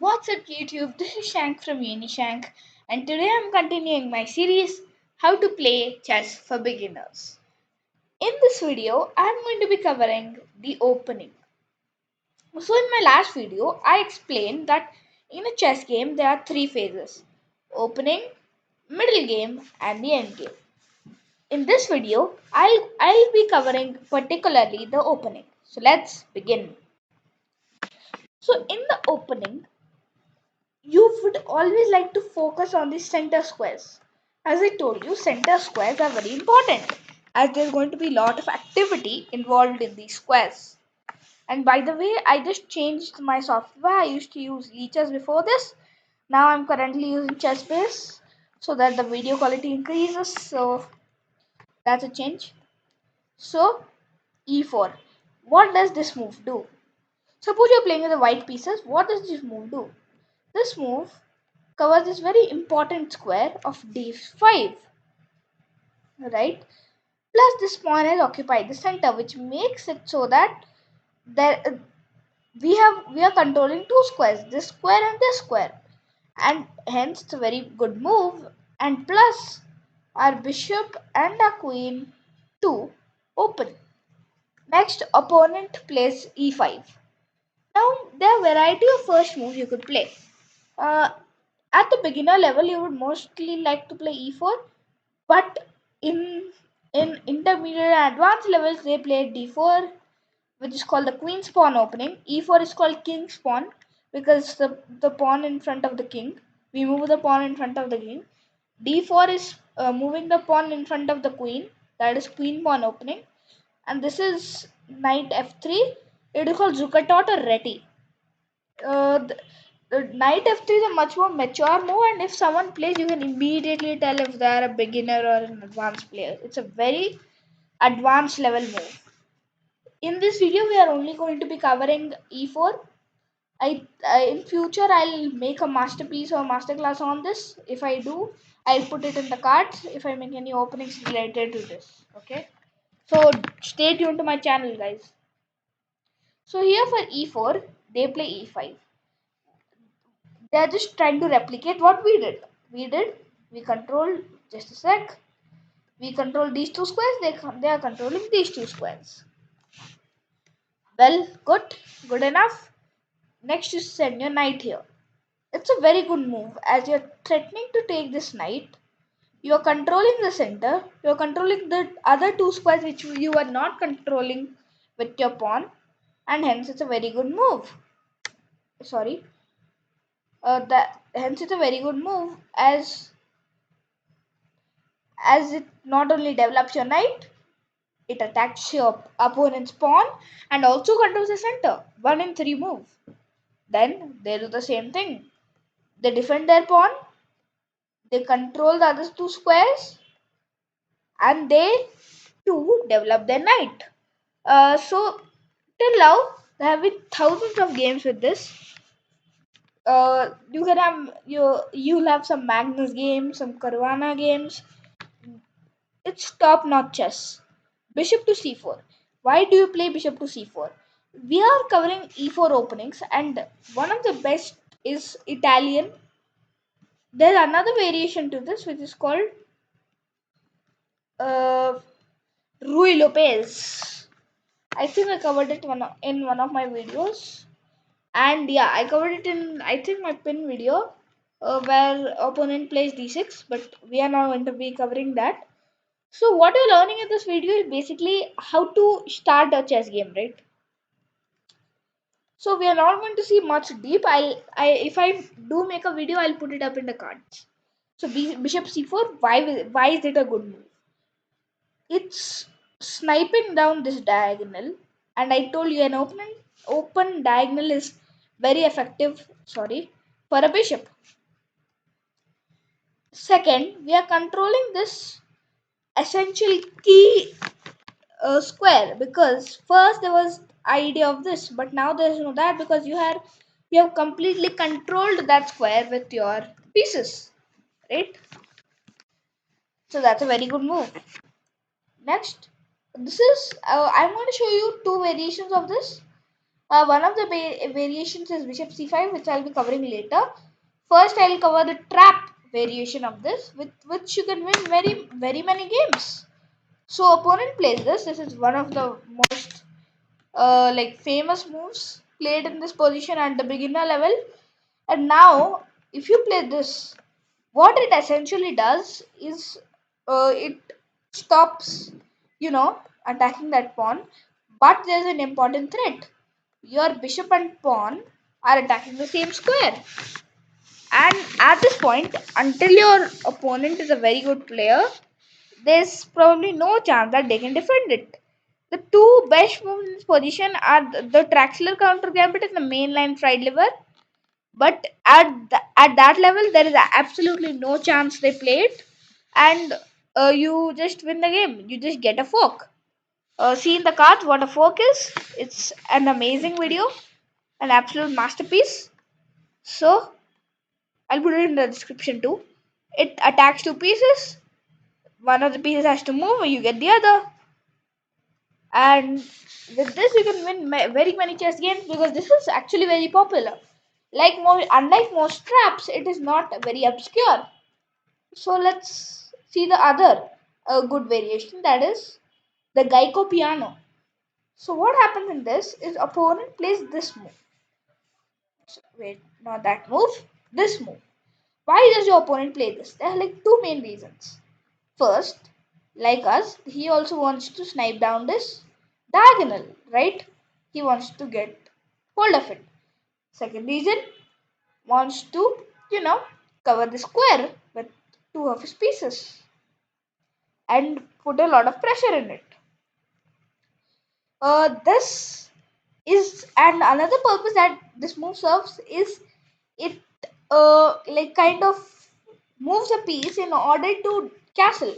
What's up YouTube? This is Shank from Unishank, and today I'm continuing my series How to Play Chess for Beginners. In this video, I'm going to be covering the opening. So in my last video, I explained that in a chess game there are three phases: opening, middle game, and the end game. In this video, I'll be covering particularly the opening. So let's begin. So in the opening, you would always like to focus on the center squares. As I told you, center squares are very important as there's going to be a lot of activity involved in these squares. And by the way, I just changed my software. I used to use Lichess before this. Now I'm currently using ChessBase so that the video quality increases. So that's a change. So e4. What does this move do? Suppose you're playing with the white pieces. What does this move do? This move covers this very important square of d5, right? Plus this pawn has occupied the center, which makes it so that there we are controlling two squares, this square and this square, and hence it's a very good move. And plus our bishop and our queen to open. Next, opponent plays e5. Now there are a variety of first moves you could play. Uh, at the beginner level, you would mostly like to play e4, but in intermediate and advanced levels they play d4, which is called the queen's pawn opening. E4 is called king's pawn because the pawn in front of the king. We move the pawn in front of the king. D4 is moving the pawn in front of the queen. That is queen pawn opening. And this is knight f3. It is called Zucatot or Reti. The knight f3 is a much more mature move, and if someone plays, you can immediately tell if they are a beginner or an advanced player. It's a very advanced level move. In this video, we are only going to be covering e4. In future I'll make a masterpiece or masterclass on this. If I do, I'll put it in the cards if I make any openings related to this. Okay. So stay tuned to my channel, guys. So here for e4, they play e5. They're just trying to replicate what we did. We controlled, just a sec. We control these two squares, they are controlling these two squares. Well, good enough. Next, you send your knight here. It's a very good move as you're threatening to take this knight. You're controlling the center, you're controlling the other two squares which you are not controlling with your pawn, and hence it's a very good move. Sorry. That hence it's a very good move as it not only develops your knight, it attacks your opponent's pawn and also controls the center. 1 in 3 move. Then they do the same thing. They defend their pawn, they control the other two squares, and they too develop their knight. So till now there have been thousands of games with this. You can have you'll have some Magnus games, some Caruana games. It's top notch chess. Bishop to c4. Why do you play bishop to c4? We are covering e4 openings, and one of the best is Italian. There's another variation to this which is called uh, Rui Lopez. I think I covered it in one of my videos, and yeah, I covered it in I think my pin video where opponent plays d6, but we are not going to be covering that. So what you're learning in this video is basically how to start a chess game, right? So we are not going to see much deep. If I do make a video, I'll put it up in the cards. So bishop c4. Why is it a good move? It's sniping down this diagonal, and I told you an open diagonal is very effective. Sorry, for a bishop. Second, we are controlling this essential key square, because first there was idea of this, but now there is no that because you have completely controlled that square with your pieces, right? So that's a very good move. Next, this is I'm going to show you two variations of this. One of the variations is bishop c5, which I'll be covering later. First, I'll cover the trap variation of this, with which you can win very many games. So opponent plays this. This is one of the most like famous moves played in this position at the beginner level. And now, if you play this, what it essentially does is it stops, attacking that pawn. But there's an important threat. Your bishop and pawn are attacking the same square. And at this point, until your opponent is a very good player, there's probably no chance that they can defend it. The two best moves in this position are the Traxler counter gambit and the mainline fried liver. But at that level, there is absolutely no chance they play it, and you just win the game. You just get a fork. See in the cards what a fork is. It's an amazing video, an absolute masterpiece. So I'll put it in the description too. It attacks two pieces. One of the pieces has to move, you get the other. And with this, you can win very many chess games because this is actually very popular. Unlike most traps, it is not very obscure. So let's see the other good variation, that is the Geico piano. So what happens in this is opponent plays this move. So, wait, not that move, this move. Why does your opponent play this? There are like two main reasons. First, like us, he also wants to snipe down this diagonal, right? He wants to get hold of it. Second reason, wants to, cover the square with two of his pieces and put a lot of pressure in it. This is, and another purpose that this move serves is it like kind of moves a piece in order to castle.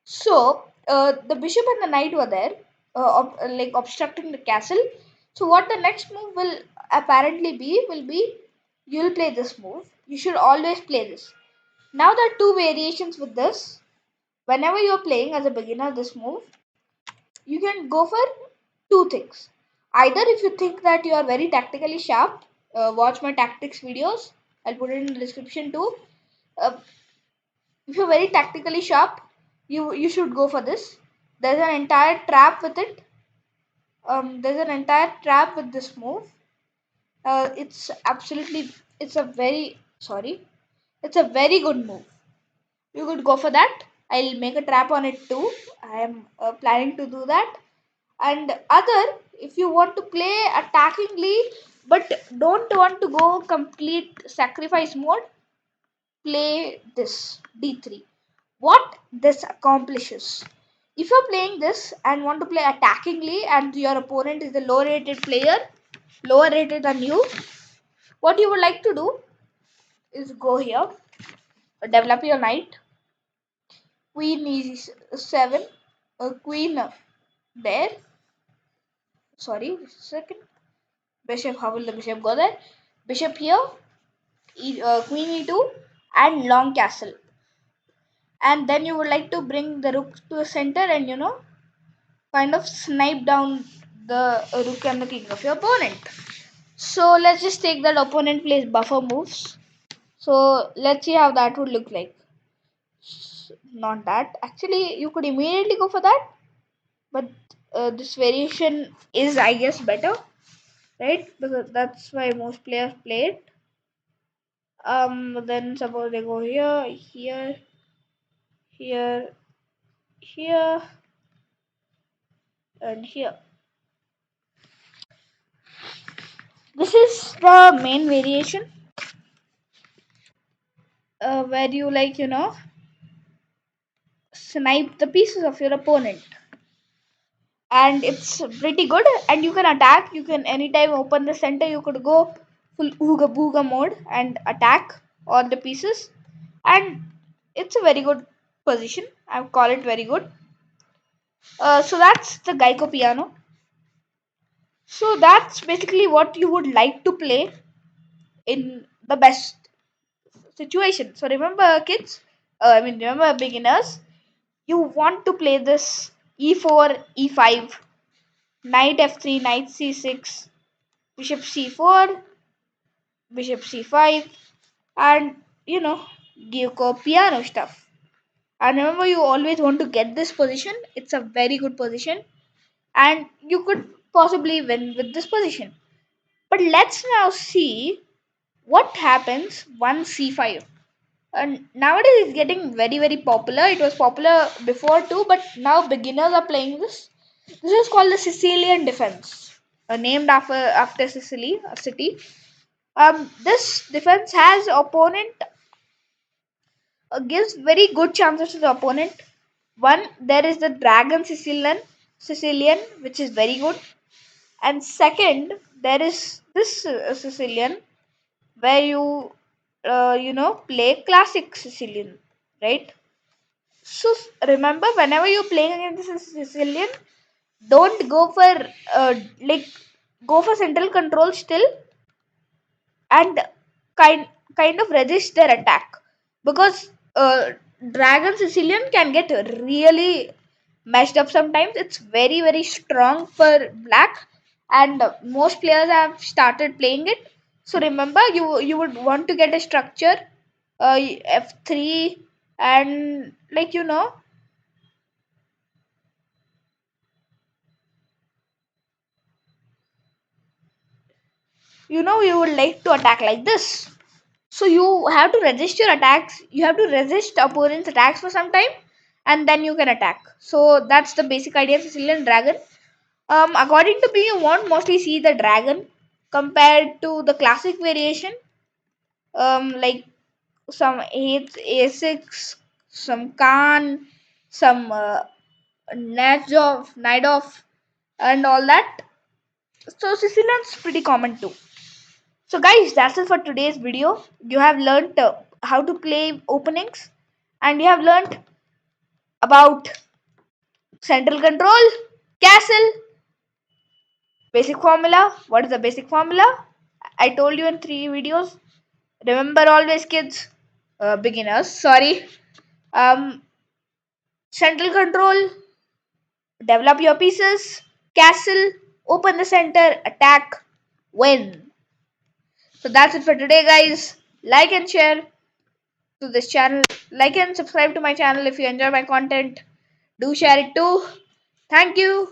So the bishop and the knight were there, like obstructing the castle. So what the next move will apparently be will be, you'll play this move. You should always play this. Now there are two variations with this. Whenever you're playing as a beginner this move, you can go for two things. Either if you think that you are very tactically sharp, watch my tactics videos. I'll put it in the description too. Uh, if you're very tactically sharp, you should go for this. There's an entire trap with it. There's an entire trap with this move. It's absolutely, it's a very sorry, it's a very good move. You could go for that. I'll make a trap on it too. I am planning to do that. And other, if you want to play attackingly but don't want to go complete sacrifice mode, play this d3. What this accomplishes, if you're playing this and want to play attackingly and your opponent is the low rated player, lower rated than you, what you would like to do is go here, develop your knight, queen e7, queen there, sorry, second, bishop, how will the bishop go there, bishop here, queen e2 and long castle, and then you would like to bring the rook to the center and kind of snipe down the rook and the king of your opponent. So let's just take that opponent plays buffer moves. So let's see how that would look like. Not that, actually you could immediately go for that, but this variation is, I guess, better, right? Because that's why most players play it. Then suppose they go here, here, here, here, and here. This is the main variation, where you snipe the pieces of your opponent, and it's pretty good. And you can attack. You can anytime open the center. You could go full ooga booga mode and attack all the pieces, and it's a very good position. I would call it very good. So that's the Geico piano. So that's basically what you would like to play in the best situation. So remember, kids, remember, beginners, you want to play this e4, e5, knight f3, knight c6, bishop c4, bishop c5, and Gyuko piano stuff. And remember, you always want to get this position. It's a very good position, and you could possibly win with this position. But let's now see what happens once c5. And nowadays it's getting very very popular. It was popular before too, but now beginners are playing this. This is called the Sicilian defense, named after Sicily, a city. This defense has opponent gives very good chances to the opponent. One, there is the Dragon Sicilian, which is very good, and second, there is this Sicilian where you play classic Sicilian, right? So remember, whenever you're playing against this Sicilian, don't go for like go for central control still, and kind kind of resist their attack, because Dragon Sicilian can get really messed up sometimes. It's very very strong for black, and most players have started playing it. So remember, you would want to get a structure, f3, and you would like to attack like this. So you have to resist your attacks. You have to resist opponent's attacks for some time, and then you can attack. So that's the basic idea of Sicilian dragon. According to me, you won't mostly see the dragon compared to the classic variation. Like some a6, some Khan, some Najdov, and all that. So Sicilian's pretty common too. So guys, that's it for today's video. You have learned how to play openings, and you have learned about central control, castle, basic formula. What is the basic formula? I told you in 3 videos. Remember always, kids, beginners. Sorry. Um, Central control, develop your pieces, castle, open the center, attack, win. So that's it for today, guys. Like and share to this channel. Like and subscribe to my channel if you enjoy my content. Do share it too. Thank you.